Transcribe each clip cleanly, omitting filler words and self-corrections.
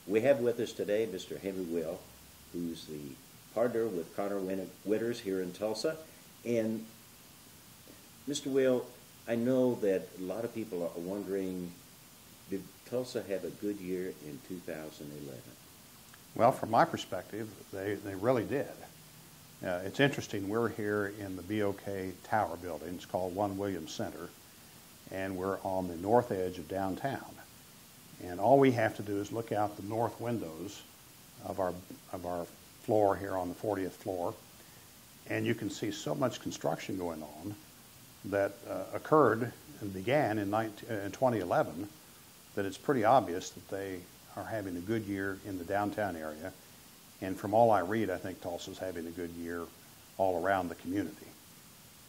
We have with us today Mr. Henry Will, who's the partner with Connor Winters here in Tulsa. And Mr. Will, I know that a lot of people are wondering, did Tulsa have a good year in 2011? Well, from my perspective, they really did. It's interesting, we're here in the BOK Tower building. It's called One Williams Center, and we're on the north edge of downtown. And all we have to do is look out the north windows of our floor here on the 40th floor, and you can see so much construction going on that occurred and began in 2011 that it's pretty obvious that they are having a good year in the downtown area. And from all I read, I think Tulsa's having a good year all around the community.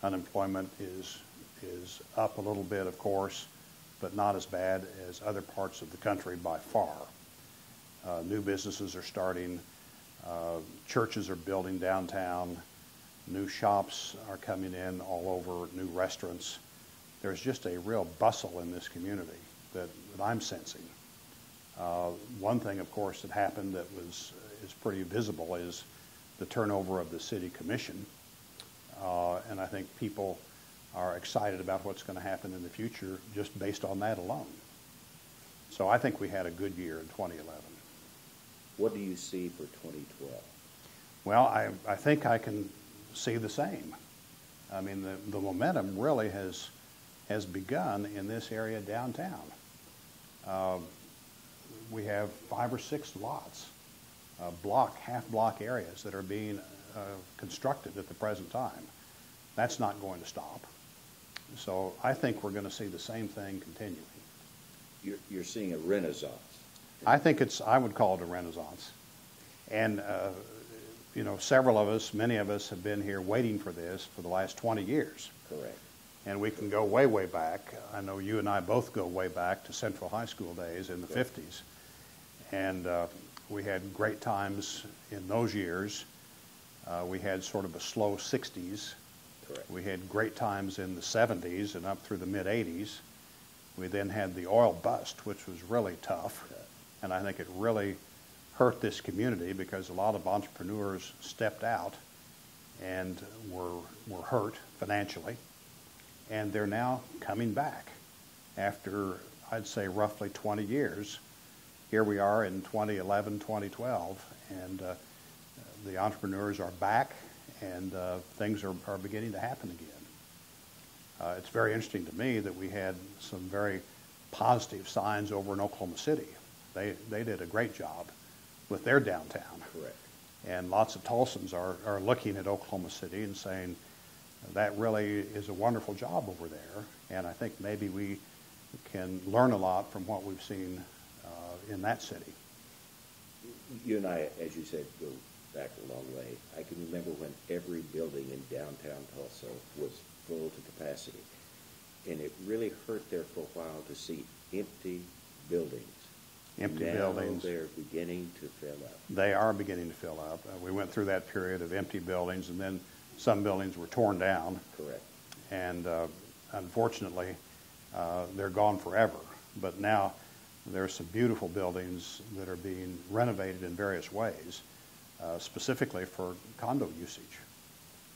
Unemployment is up a little bit, of course, but not as bad as other parts of the country by far. New businesses are starting, churches are building downtown, new shops are coming in all over, new restaurants. There's just a real bustle in this community that I'm sensing. One thing, of course, that happened that is pretty visible is the turnover of the city commission, and I think people are excited about what's going to happen in the future just based on that alone. So I think we had a good year in 2011. What do you see for 2012? Well, I think I can see the same. I mean, the momentum really has begun in this area downtown. We have 5 or 6 lots, half-block areas that are being constructed at the present time. That's not going to stop. So I think we're going to see the same thing continuing. You're seeing a renaissance. I would call it a renaissance. And, you know, several of us, many of us have been here waiting for this for the last 20 years. Correct. And we can go way, way back. I know you and I both go way back to Central High School days in the 50s. And we had great times in those years. We had sort of a slow 60s. Correct. We had great times in the 70s and up through the mid-80s. We then had the oil bust, which was really tough. And I think it really hurt this community because a lot of entrepreneurs stepped out and were hurt financially. And they're now coming back after, I'd say, roughly 20 years. Here we are in 2011, 2012, and the entrepreneurs are back, and things are beginning to happen again. It's very interesting to me that we had some very positive signs over in Oklahoma City. They did a great job with their downtown. Correct. And lots of Tulsans are looking at Oklahoma City and saying, that really is a wonderful job over there, and I think maybe we can learn a lot from what we've seen in that city. You and I, as you said, go back a long way. I can remember when every building in downtown Tulsa was full to capacity, and it really hurt there for a while to see empty buildings. Empty now buildings. They're beginning to fill up. They are beginning to fill up. We went through that period of empty buildings, and then some buildings were torn down. Correct. And unfortunately, they're gone forever. But now there are some beautiful buildings that are being renovated in various ways, specifically for condo usage.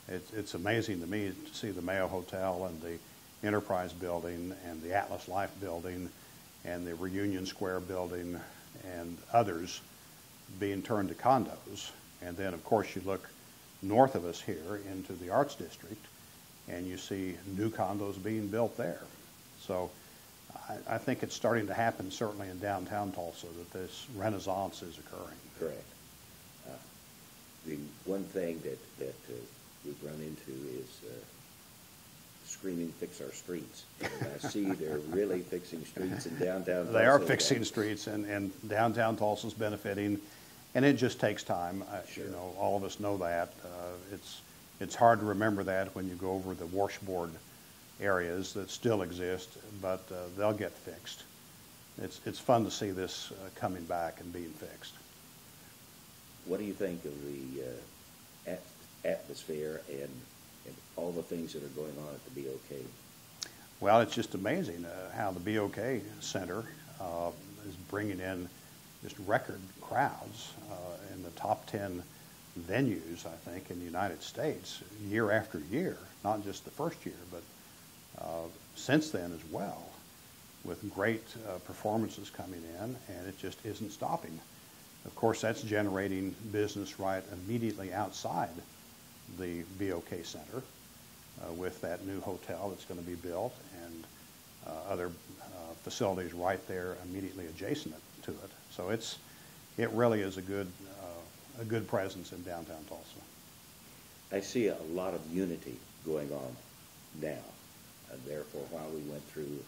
It's amazing to me to see the Mayo Hotel and the Enterprise building and the Atlas Life building and the Reunion Square building and others being turned to condos. And then, of course, you look north of us here into the Arts District, and you see new condos being built there. So I think it's starting to happen, certainly in downtown Tulsa, that this renaissance is occurring. Correct. The one thing that we've run into is screaming, fix our streets. And I see they're really fixing streets in downtown Tulsa. They are fixing streets, and downtown Tulsa's benefiting, and it just takes time. Sure. You know, all of us know that. It's hard to remember that when you go over the washboard areas that still exist, but they'll get fixed. It's fun to see this coming back and being fixed. What do you think of the atmosphere and all the things that are going on at the BOK? Well, it's just amazing how the BOK Center is bringing in just record crowds in the top 10 venues, I think, in the United States year after year, not just the first year, but since then as well, with great performances coming in, and it just isn't stopping. Of course, that's generating business right immediately outside the BOK Center with that new hotel that's going to be built and other facilities right there immediately adjacent to it. So it really is a good presence in downtown Tulsa. I see a lot of unity going on now. There for a while we went through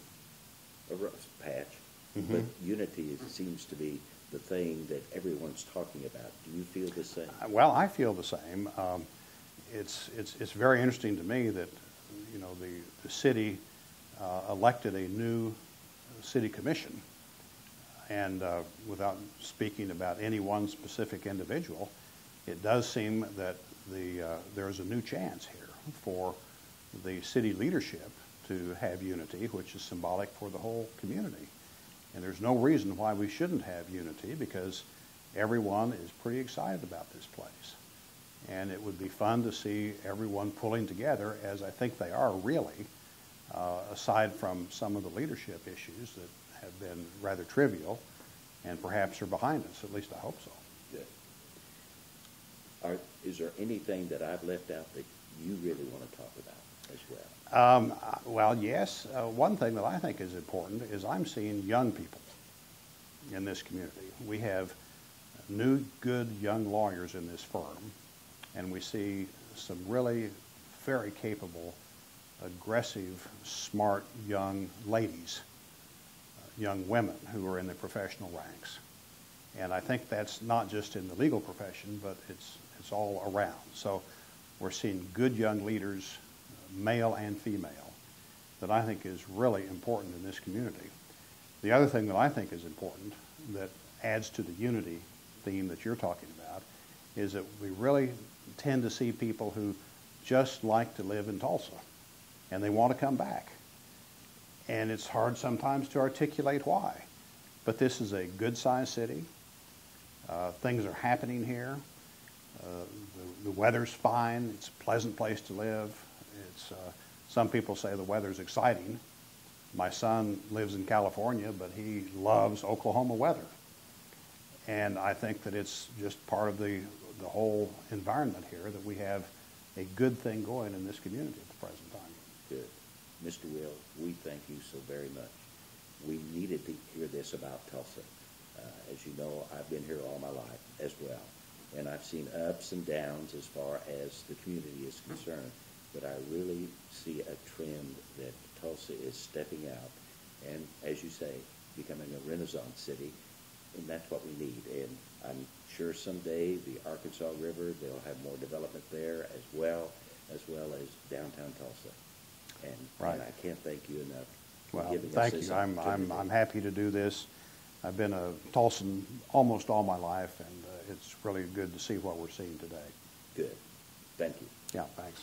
a rough patch, but unity seems to be the thing that everyone's talking about. Do you feel the same? Well, I feel the same. It's very interesting to me that the city elected a new city commission, and without speaking about any one specific individual, it does seem that there's a new chance here for the city leadership to have unity, which is symbolic for the whole community. And there's no reason why we shouldn't have unity, because everyone is pretty excited about this place. And it would be fun to see everyone pulling together, as I think they are really, aside from some of the leadership issues that have been rather trivial and perhaps are behind us. At least I hope so. Good. Is there anything that I've left out that you really want to talk about as well? Well, yes. One thing that I think is important is I'm seeing young people in this community. We have new, good young lawyers in this firm, and we see some really very capable, aggressive, smart young ladies, young women who are in the professional ranks. And I think that's not just in the legal profession, but it's all around. So we're seeing good young leaders, male and female, that I think is really important in this community. The other thing that I think is important that adds to the unity theme that you're talking about is that we really tend to see people who just like to live in Tulsa, and they want to come back. And it's hard sometimes to articulate why. But this is a good-sized city. Things are happening here. The weather's fine. It's a pleasant place to live. Some people say the weather's exciting. My son lives in California, but he loves Oklahoma weather. And I think that it's just part of the whole environment here that we have a good thing going in this community at the present time. Good. Mr. Will, we thank you so very much. We needed to hear this about Tulsa. As you know, I've been here all my life as well, and I've seen ups and downs as far as the community is concerned, but I really see a trend that Tulsa is stepping out and, as you say, becoming a Renaissance city, and that's what we need. And I'm sure someday the Arkansas River, they'll have more development there as well as downtown Tulsa. And I can't thank you enough for giving us this opportunity. Thank you. I'm happy to do this. I've been a Tulsan almost all my life, and it's really good to see what we're seeing today. Good. Thank you. Yeah, thanks.